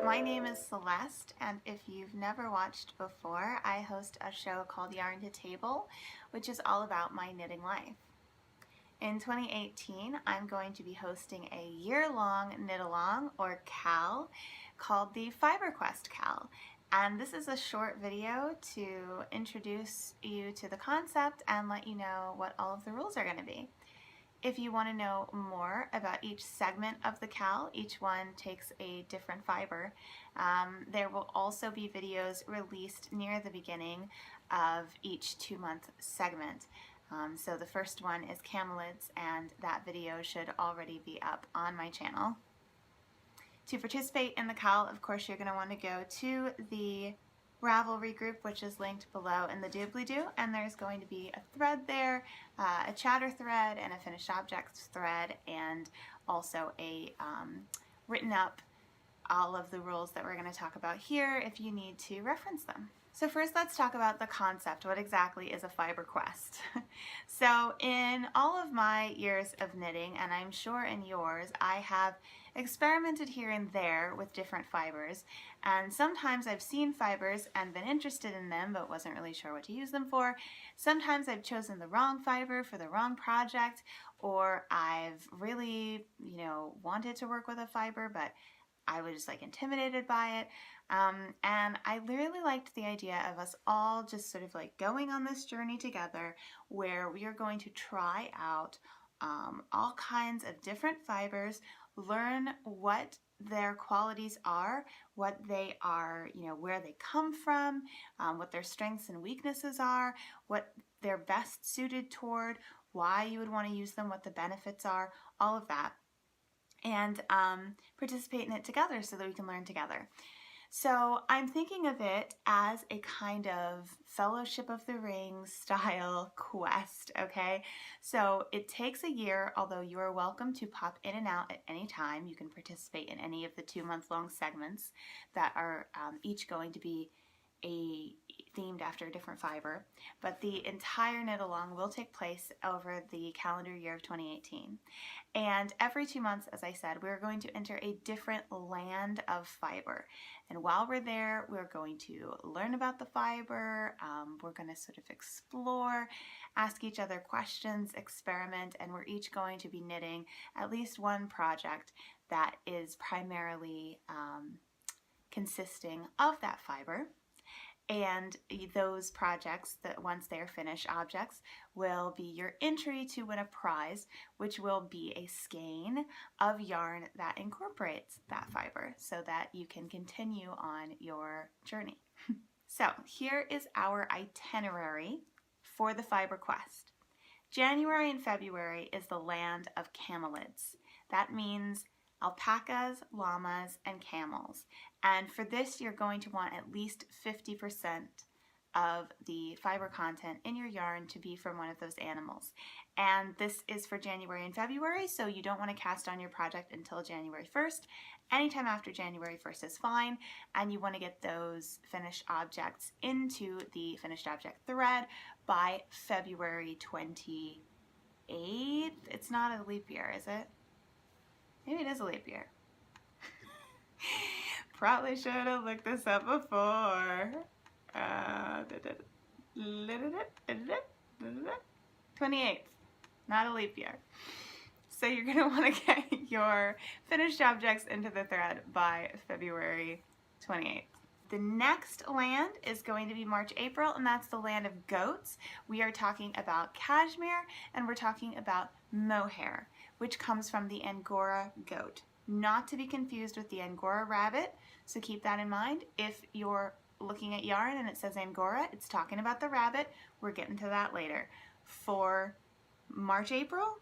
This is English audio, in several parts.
My name is Celeste, and if you've never watched before, I host a show called Yarn to Table, which is all about my knitting life. In 2018, I'm going to be hosting a year-long knit-along, or KAL, called the Fiber Quest KAL. And this is a short video to introduce you to the concept and let you know what all of the rules are going to be. If you want to know more about each segment of the KAL, each one takes a different fiber. There will also be videos released near the beginning of each 2-month segment. So the first one is CAMELIDS, and that video should already be up on my channel. To participate in the KAL, of course, you're going to want to go to the Ravelry group, which is linked below in the doobly-doo, and there's going to be a thread there, a chatter thread and a finished objects thread, and also a written up all of the rules that we're going to talk about here if you need to reference them. So first, let's talk about the concept. What exactly is a fiber quest? So in all of my years of knitting, and I'm sure in yours, I have experimented here and there with different fibers, and sometimes I've seen fibers and been interested in them but wasn't really sure what to use them for. Sometimes I've chosen the wrong fiber for the wrong project, or I've really, wanted to work with a fiber but I was like intimidated by it. And I really liked the idea of us all just sort of like going on this journey together where we are going to try out all kinds of different fibers, learn what their qualities are, what they are, where they come from, what their strengths and weaknesses are, what they're best suited toward, why you would want to use them, what the benefits are, all of that, and participate in it together so that we can learn together. So I'm thinking of it as a kind of Fellowship of the Ring style quest, okay? So it takes a year, although you are welcome to pop in and out at any time. You can participate in any of the 2-month-long segments that are each going to be themed after a different fiber, but the entire knit along will take place over the calendar year of 2018. And every 2 months, as I said, we're going to enter a different land of fiber. And while we're there, we're going to learn about the fiber, we're going to sort of explore, ask each other questions, experiment, and we're each going to be knitting at least one project that is primarily consisting of that fiber. And those projects, that once they are finished objects, will be your entry to win a prize, which will be a skein of yarn that incorporates that fiber so that you can continue on your journey. So here is our itinerary for the Fiber Quest. January and February is the land of camelids. That means alpacas, llamas, and camels. And for this, you're going to want at least 50% of the fiber content in your yarn to be from one of those animals. And this is for January and February, so you don't want to cast on your project until January 1st. Anytime after January 1st is fine, and you want to get those finished objects into the finished object thread by February 28th. It's not a leap year, is it? Maybe it is a leap year. Probably should have looked this up before. 28th, not a leap year. So you're going to want to get your finished objects into the thread by February 28th. The next land is going to be March, April, and that's the land of goats. We are talking about cashmere, and we're talking about mohair, which comes from the Angora goat. Not to be confused with the Angora rabbit, so keep that in mind. If you're looking at yarn and it says Angora, it's talking about the rabbit. We're getting to that later. For March, April,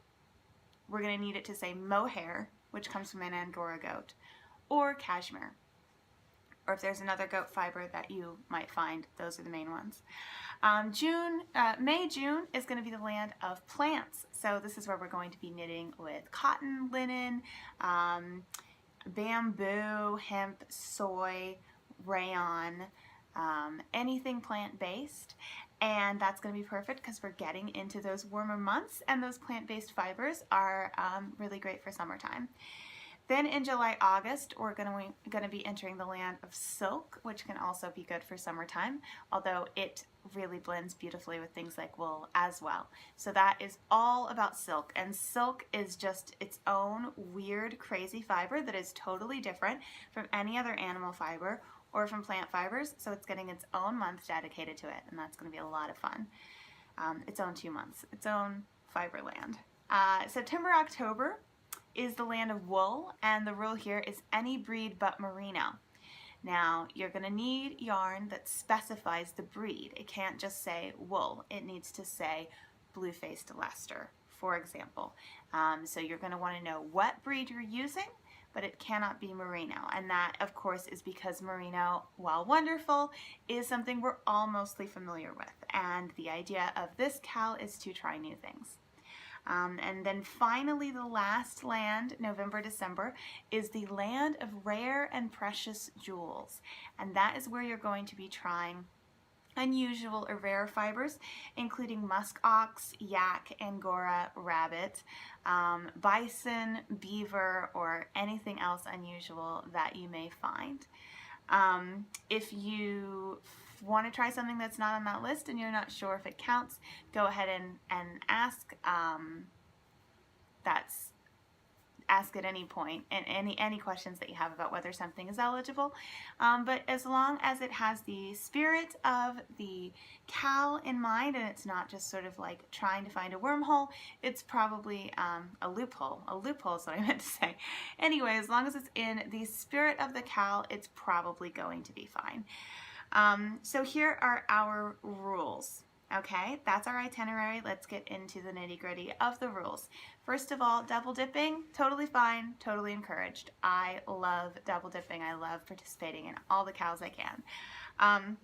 we're going to need it to say mohair, which comes from an Angora goat, or cashmere. Or if there's another goat fiber that you might find, those are the main ones. May, June is going to be the land of plants. So this is where we're going to be knitting with cotton, linen, bamboo, hemp, soy, rayon, anything plant-based. And that's going to be perfect because we're getting into those warmer months, and those plant-based fibers are really great for summertime. Then in July, August, we're going to be entering the land of silk, which can also be good for summertime, although it really blends beautifully with things like wool as well. So that is all about silk, and silk is just its own weird, crazy fiber that is totally different from any other animal fiber or from plant fibers, so it's getting its own month dedicated to it, and that's going to be a lot of fun. Its own 2 months, its own fiber land. September, October is the land of wool, and the rule here is any breed but merino. Now, you're going to need yarn that specifies the breed. It can't just say wool. It needs to say blue-faced Leicester, for example. So you're going to want to know what breed you're using, but it cannot be merino. And that, of course, is because merino, while wonderful, is something we're all mostly familiar with. And the idea of this KAL is to try new things. And then finally, the last land, November, December, is the land of rare and precious jewels. And that is where you're going to be trying unusual or rare fibers, including musk ox, yak, angora, rabbit, bison, beaver, or anything else unusual that you may find. If you want to try something that's not on that list and you're not sure if it counts, go ahead and ask. Ask at any point, and any questions that you have about whether something is eligible. But as long as it has the spirit of the KAL in mind, and it's not just sort of like trying to find a wormhole, it's probably a loophole. A loophole is what I meant to say. Anyway, as long as it's in the spirit of the KAL, it's probably going to be fine. So here are our rules. Okay, that's our itinerary. Let's get into the nitty-gritty of the rules. First of all, double dipping, totally fine, totally encouraged. I love double dipping. I love participating in all the KALs I can.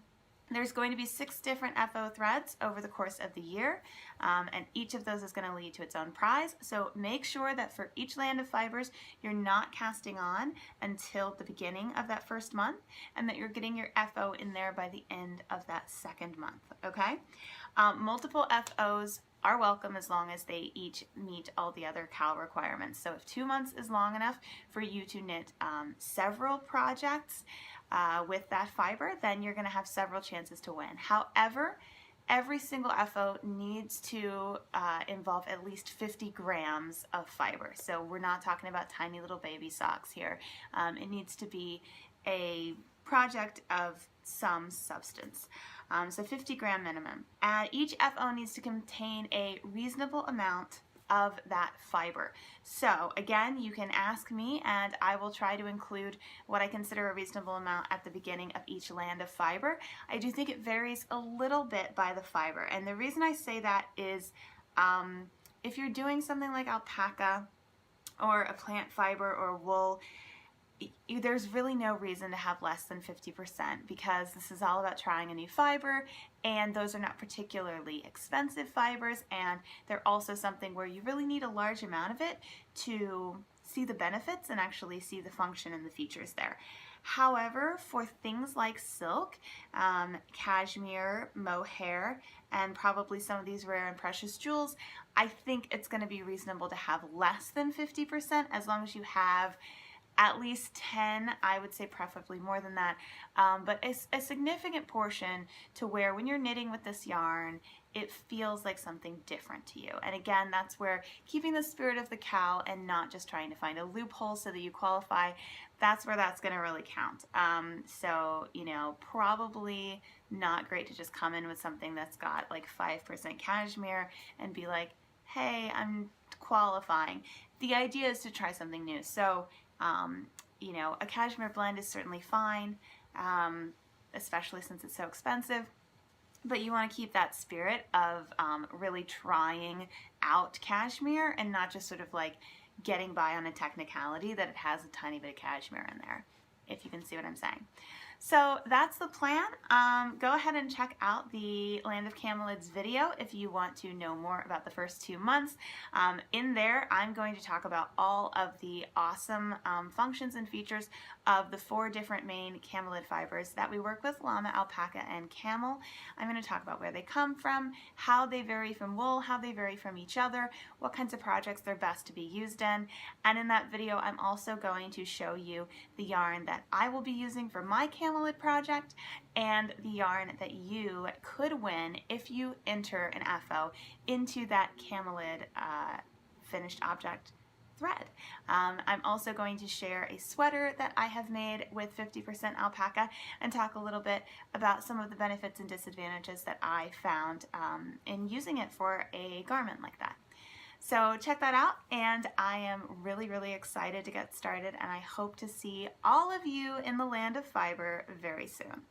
There's going to be 6 different FO threads over the course of the year, and each of those is going to lead to its own prize. So make sure that for each land of fibers, you're not casting on until the beginning of that first month, and that you're getting your FO in there by the end of that second month, okay? Multiple FOs are welcome as long as they each meet all the other KAL requirements. So if 2 months is long enough for you to knit several projects with that fiber, then you're going to have several chances to win. However, every single FO needs to involve at least 50 grams of fiber. So we're not talking about tiny little baby socks here. It needs to be a project of some substance. So 50 gram minimum. Each FO needs to contain a reasonable amount of that fiber. So again, you can ask me and I will try to include what I consider a reasonable amount at the beginning of each land of fiber. I do think it varies a little bit by the fiber, and the reason I say that is if you're doing something like alpaca or a plant fiber or wool, there's really no reason to have less than 50% because this is all about trying a new fiber, and those are not particularly expensive fibers, and they're also something where you really need a large amount of it to see the benefits and actually see the function and the features there. However, for things like silk, cashmere, mohair, and probably some of these rare and precious jewels, I think it's going to be reasonable to have less than 50% as long as you have at least 10, I would say preferably more than that, but a significant portion to where when you're knitting with this yarn, it feels like something different to you. And again, that's where keeping the spirit of the KAL and not just trying to find a loophole so that you qualify, that's where that's going to really count. So, you know, probably not great to just come in with something that's got like 5% cashmere and be like, hey, I'm qualifying. The idea is to try something new. So, you know, a cashmere blend is certainly fine, especially since it's so expensive, but you want to keep that spirit of really trying out cashmere and not just sort of like getting by on a technicality that it has a tiny bit of cashmere in there, if you can see what I'm saying. So that's the plan. Go ahead and check out the Land of CAMELIDS video if you want to know more about the first 2 months. In there, I'm going to talk about all of the awesome functions and features of the 4 different main camelid fibers that we work with: llama, alpaca, and camel. I'm going to talk about where they come from, how they vary from wool, how they vary from each other, what kinds of projects they're best to be used in. And in that video, I'm also going to show you the yarn that I will be using for my camelid project and the yarn that you could win if you enter an FO into that camelid finished object thread. I'm also going to share a sweater that I have made with 50% alpaca and talk a little bit about some of the benefits and disadvantages that I found in using it for a garment like that. So check that out, and I am really excited to get started, and I hope to see all of you in the land of fiber very soon.